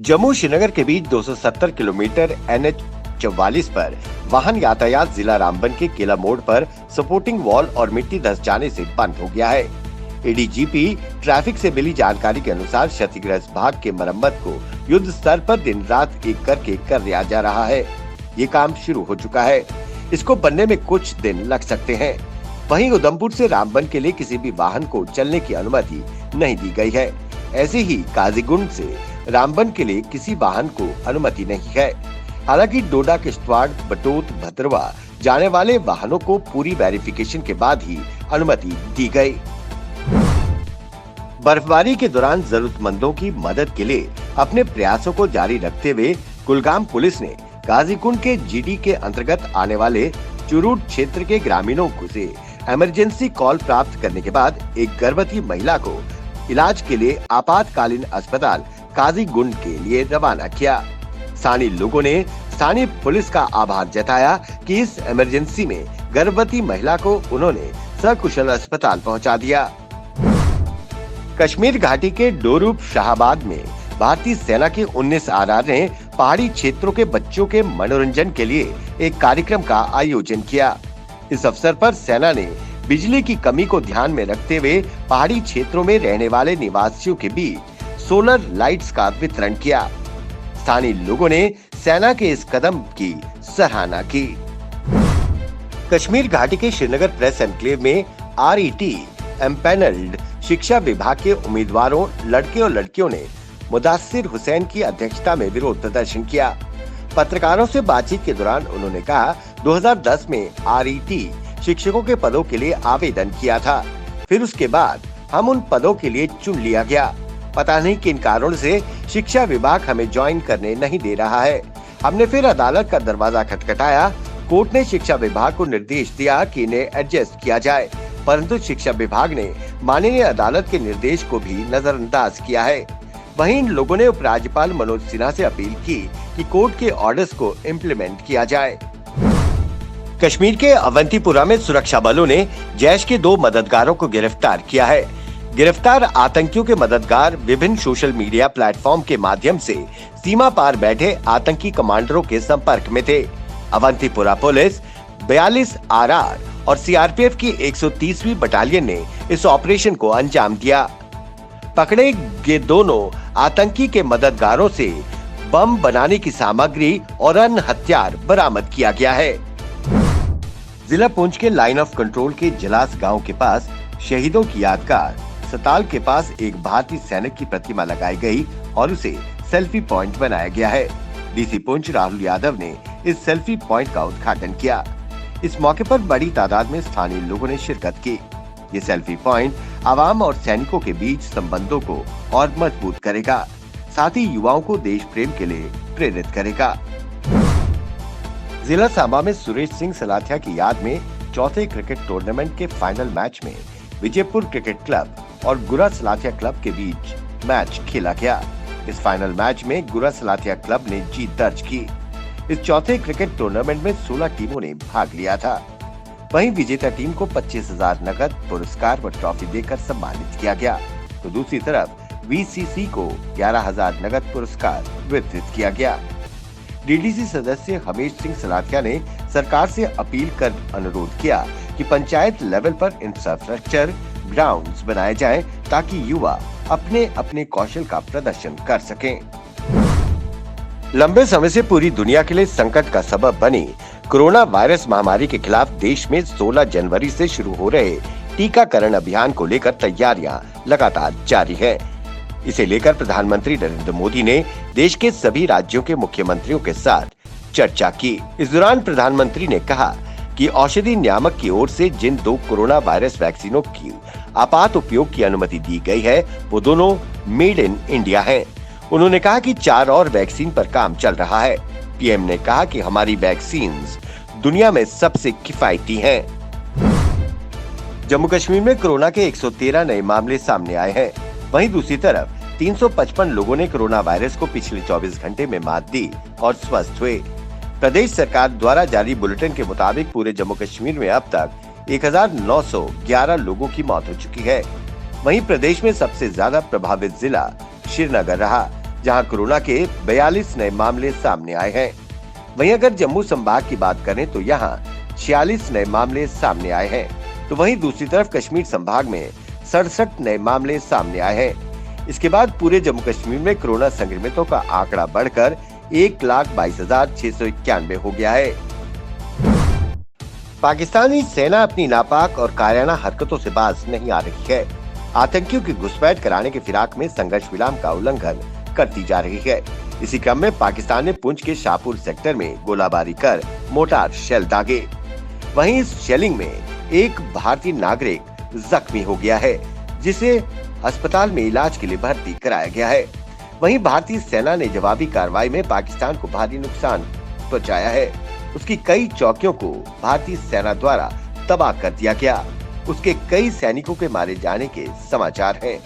जम्मू श्रीनगर के बीच 270 kilometre NH 44 पर वाहन यातायात जिला रामबन के किला मोड़ पर सपोर्टिंग वॉल और मिट्टी धंस जाने से बंद हो गया है। ADGP ट्रैफिक से मिली जानकारी के अनुसार क्षतिग्रस्त भाग के मरम्मत को युद्ध स्तर पर दिन रात एक करके कर लिया जा रहा है। ये काम शुरू हो चुका है। इसको बनने में कुछ दिन लग सकते हैं। वहीं उधमपुर से रामबन के लिए किसी भी वाहन को चलने की अनुमति नहीं दी गई है। ऐसे ही काजीगुंड से रामबन के लिए किसी वाहन को अनुमति नहीं है। हालांकि डोडा, किश्तवाड़, बटोत, भद्रवा जाने वाले वाहनों को पूरी वेरिफिकेशन के बाद ही अनुमति दी गई। बर्फबारी के दौरान जरूरतमंदों की मदद के लिए अपने प्रयासों को जारी रखते हुए कुलगाम पुलिस ने काजीगुंड के GD के अंतर्गत आने वाले चुरूट क्षेत्र के ग्रामीणों से इमरजेंसी कॉल प्राप्त करने के बाद एक गर्भवती महिला को इलाज के लिए आपातकालीन अस्पताल काजीगुंड के लिए रवाना किया। स्थानीय लोगों ने स्थानीय पुलिस का आभार जताया कि इस इमरजेंसी में गर्भवती महिला को उन्होंने सकुशल अस्पताल पहुंचा दिया। कश्मीर घाटी के डोरूप शाहबाद में भारतीय सेना के 19 RR ने पहाड़ी क्षेत्रों के बच्चों के मनोरंजन के लिए एक कार्यक्रम का आयोजन किया। इस अवसर पर सेना ने बिजली की कमी को ध्यान में रखते हुए पहाड़ी क्षेत्रों में रहने वाले निवासियों के बीच सोलर लाइट्स का वितरण किया। स्थानीय लोगों ने सेना के इस कदम की सराहना की। कश्मीर घाटी के श्रीनगर प्रेस एनक्लेव में RET एम्पैनल्ड शिक्षा विभाग के उम्मीदवारों, लड़के और लड़कियों ने मुदास्सिर हुसैन की अध्यक्षता में विरोध प्रदर्शन किया। पत्रकारों से बातचीत के दौरान उन्होंने कहा, 2010 में RET शिक्षकों के पदों के लिए आवेदन किया था। फिर उसके बाद हम उन पदों के लिए चुन लिया गया। पता नहीं किन कारणों से शिक्षा विभाग हमें ज्वाइन करने नहीं दे रहा है। हमने फिर अदालत का दरवाजा खटखटाया। कोर्ट ने शिक्षा विभाग को निर्देश दिया कि इन्हें एडजस्ट किया जाए, परंतु शिक्षा विभाग ने माननीय अदालत के निर्देश को भी नजरअंदाज किया है। वहीं इन लोगों ने उपराज्यपाल मनोज सिन्हा से अपील की कि कोर्ट के ऑर्डर्स को इम्प्लीमेंट किया जाए। कश्मीर के अवंतीपुरा में सुरक्षा बलों ने जैश के 2 मददगारों को गिरफ्तार किया है। गिरफ्तार आतंकियों के मददगार विभिन्न सोशल मीडिया प्लेटफॉर्म के माध्यम से सीमा पार बैठे आतंकी कमांडरों के संपर्क में थे। अवंतीपुरा पुलिस 42 RR और CRPF की 130वीं बटालियन ने इस ऑपरेशन को अंजाम दिया। पकड़े गए दोनों आतंकी के मददगारों से बम बनाने की सामग्री और अन्य हथियार बरामद किया गया है। जिला पुंछ के लाइन ऑफ कंट्रोल के जलास गांव के पास शहीदों की यादगार सताल के पास एक भारतीय सैनिक की प्रतिमा लगाई गई और उसे सेल्फी पॉइंट बनाया गया है। DC पुंछ राहुल यादव ने इस सेल्फी पॉइंट का उद्घाटन किया। इस मौके पर बड़ी तादाद में स्थानीय लोगों ने शिरकत की। ये सेल्फी पॉइंट आवाम और सैनिकों के बीच संबंधों को और मजबूत करेगा, साथ ही युवाओं को देश प्रेम के लिए प्रेरित करेगा। जिला सांबा में सुरेश सिंह सलाथिया की याद में चौथे क्रिकेट टूर्नामेंट के फाइनल मैच में विजयपुर क्रिकेट क्लब और गुरा सलाथिया क्लब के बीच मैच खेला गया। इस फाइनल मैच में गुरा सलाथिया क्लब ने जीत दर्ज की। इस चौथे क्रिकेट टूर्नामेंट में 16 टीमों ने भाग लिया था। वहीं विजेता टीम को 25,000 नकद पुरस्कार व ट्रॉफी देकर सम्मानित किया गया, तो दूसरी तरफ VCC को 11,000 नकद पुरस्कार वितरित किया गया। DDC सदस्य हमेश सिंह सलाथिया ने सरकार से अपील कर अनुरोध किया कि पंचायत लेवल पर इंफ्रास्ट्रक्चर ग्राउंड्स बनाए जाएं ताकि युवा अपने अपने कौशल का प्रदर्शन कर सकें। लंबे समय से पूरी दुनिया के लिए संकट का सबब बनी कोरोना वायरस महामारी के खिलाफ देश में 16 जनवरी से शुरू हो रहे टीकाकरण अभियान को लेकर तैयारियां लगातार जारी है। इसे लेकर प्रधानमंत्री नरेंद्र मोदी ने देश के सभी राज्यों के मुख्यमंत्रियों के साथ चर्चा की। इस दौरान प्रधानमंत्री ने कहा कि औषधि नियामक की ओर से जिन 2 कोरोना वायरस वैक्सीनों की आपात उपयोग की अनुमति दी गई है, वो दोनों मेड इन इंडिया हैं। उन्होंने कहा कि 4 और वैक्सीन पर काम चल रहा है। PM ने कहा कि हमारी वैक्सीन्स दुनिया में सबसे किफायती हैं। जम्मू कश्मीर में कोरोना के 113 नए मामले सामने आए हैं। वहीं दूसरी तरफ 355 लोगों ने कोरोना वायरस को पिछले 24 घंटे में मात दी और स्वस्थ हुए। प्रदेश सरकार द्वारा जारी बुलेटिन के मुताबिक पूरे जम्मू कश्मीर में अब तक 1911 लोगों की मौत हो चुकी है। वहीं प्रदेश में सबसे ज्यादा प्रभावित जिला श्रीनगर रहा, जहां कोरोना के 42 नए मामले सामने आए हैं। वहीं अगर जम्मू संभाग की बात करें तो यहां 46 नए मामले सामने आए हैं, तो वहीं दूसरी तरफ कश्मीर संभाग में 67 नए मामले सामने आए हैं। इसके बाद पूरे जम्मू कश्मीर में कोरोना संक्रमितों का आंकड़ा बढ़कर 1,22,691 हो गया है। पाकिस्तानी सेना अपनी नापाक और कायराना हरकतों से बाज नहीं आ रही है। आतंकियों की घुसपैठ कराने के फिराक में संघर्ष विराम का उल्लंघन करती जा रही है। इसी क्रम में पाकिस्तान ने पुंछ के शाहपुर सेक्टर में गोलाबारी कर मोर्टार शेल दागे। वहीं इस शेलिंग में एक भारतीय नागरिक जख्मी हो गया है, जिसे अस्पताल में इलाज के लिए भर्ती कराया गया है। वहीं भारतीय सेना ने जवाबी कार्रवाई में पाकिस्तान को भारी नुकसान पहुंचाया है। उसकी कई चौकियों को भारतीय सेना द्वारा तबाह कर दिया गया। उसके कई सैनिकों के मारे जाने के समाचार हैं।